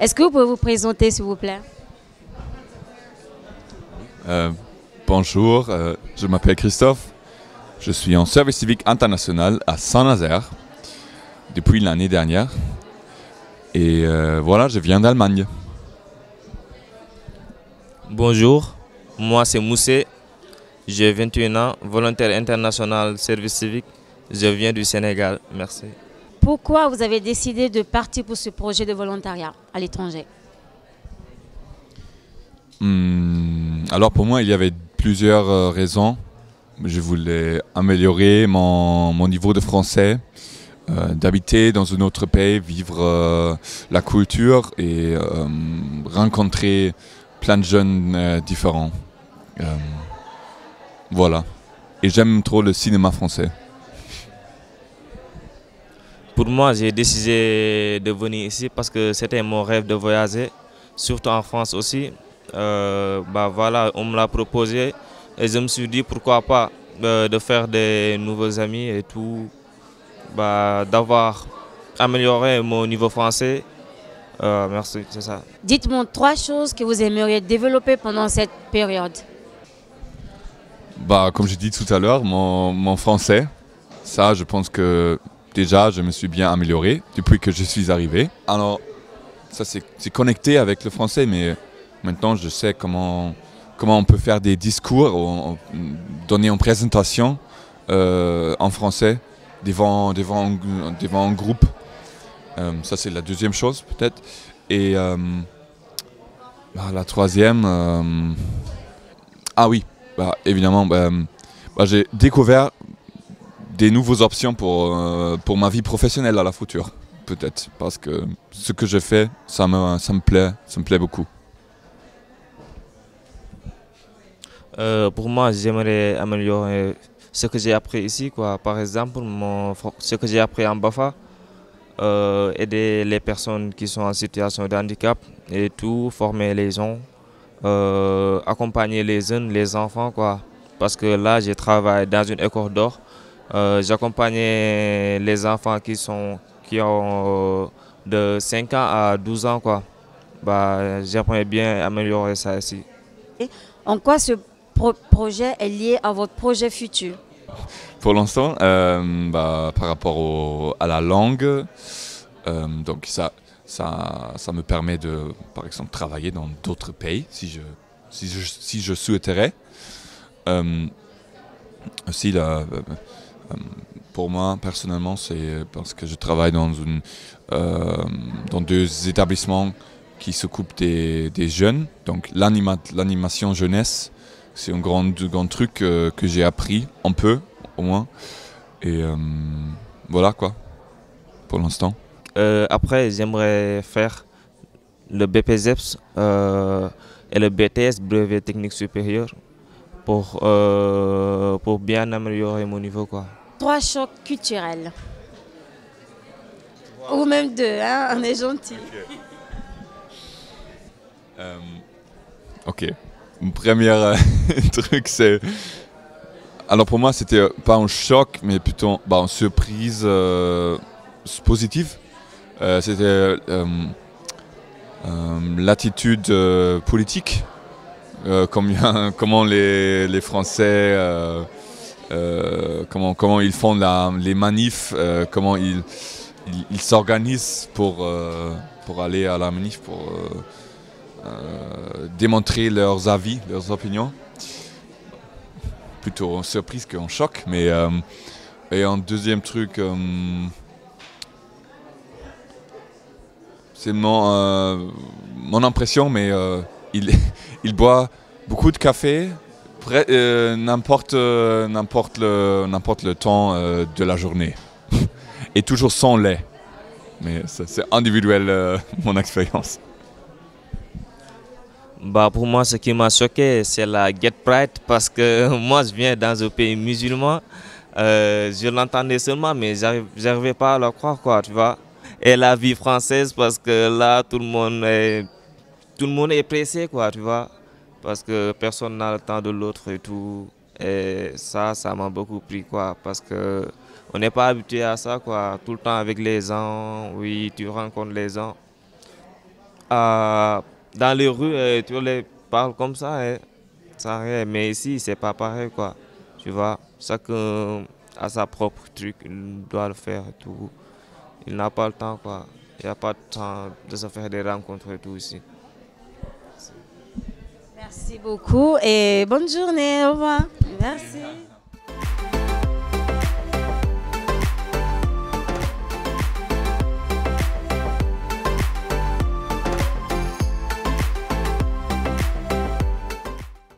Est-ce que vous pouvez vous présenter, s'il vous plaît? Bonjour, je m'appelle Christophe. Je suis en service civique international à Saint-Nazaire depuis l'année dernière. Et voilà, je viens d'Allemagne. Bonjour, moi c'est Moussé, j'ai 21 ans, volontaire international service civique. Je viens du Sénégal, merci. Pourquoi vous avez décidé de partir pour ce projet de volontariat à l'étranger? Alors pour moi, il y avait plusieurs raisons. Je voulais améliorer mon niveau de français, d'habiter dans un autre pays, vivre la culture et rencontrer plein de jeunes différents. Voilà. Et j'aime trop le cinéma français. Pour moi, j'ai décidé de venir ici parce que c'était mon rêve de voyager, surtout en France aussi. Voilà, on me l'a proposé et je me suis dit pourquoi pas de faire des nouveaux amis et tout, d'avoir amélioré mon niveau français. Merci, c'est ça. Dites-moi 3 choses que vous aimeriez développer pendant cette période. Comme je dis tout à l'heure, mon français, ça je pense que déjà je me suis bien amélioré depuis que je suis arrivé. Alors ça c'est connecté avec le français, mais maintenant je sais comment on peut faire des discours, donner une présentation en français devant un groupe. Ça c'est la deuxième chose peut-être. Et la troisième, ah oui, évidemment, j'ai découvert des nouvelles options pour ma vie professionnelle à la future, peut-être, parce que ce que je fais, ça me plaît beaucoup. Pour moi, j'aimerais améliorer ce que j'ai appris ici, quoi. Par exemple, ce que j'ai appris en BAFA, aider les personnes qui sont en situation de handicap et tout, former les gens, accompagner les jeunes, les enfants, quoi. Parce que là, je travaille dans une école d'or. J'accompagnais les enfants qui ont de 5 ans à 12 ans, quoi. J'aimerais bien améliorer ça ici. En quoi ce projet est lié à votre projet futur? Pour l'instant, par rapport à la langue, donc ça me permet de, par exemple, travailler dans d'autres pays si je souhaiterais. Aussi, pour moi, personnellement, c'est parce que je travaille dans 2 établissements qui s'occupent des jeunes. Donc l'animation jeunesse, c'est un grand truc que j'ai appris un peu, au moins. Et voilà quoi, pour l'instant. Après, j'aimerais faire le BPGEPS et le BTS, brevet technique supérieur, pour bien améliorer mon niveau, quoi. 3 chocs culturels. Ou même 2, hein? On est gentil. Ok. Mon premier truc, c'est... Alors pour moi, c'était pas un choc, mais plutôt une surprise positive. C'était l'attitude politique. Comment les Français, comment ils font les manifs, comment ils s'organisent pour aller à la manif, pour démontrer leurs avis, leurs opinions. Plutôt en surprise qu'en choc, mais et un deuxième truc, c'est mon impression, mais il boit beaucoup de café, n'importe le temps de la journée, et toujours sans lait. Mais ça, c'est individuel mon expérience. Pour moi, ce qui m'a choqué, c'est la Get Pride parce que moi, je viens dans un pays musulman. Je l'entendais seulement, mais j'arrivais pas à le croire, quoi, tu vois. Et la vie française, parce que là, tout le monde est pressé, quoi, tu vois. Parce que personne n'a le temps de l'autre et tout. Et ça m'a beaucoup pris, quoi, parce que on n'est pas habitué à ça, quoi. Tout le temps avec les gens, oui, tu rencontres les gens. dans les rues, tu les parles comme ça, ça rien. Mais ici, c'est pas pareil, quoi. Tu vois, chacun a sa propre truc, il doit le faire et tout. Il n'a pas le temps, quoi. Il n'y a pas de temps de se faire des rencontres et tout ici. Merci beaucoup et bonne journée. Au revoir. Merci.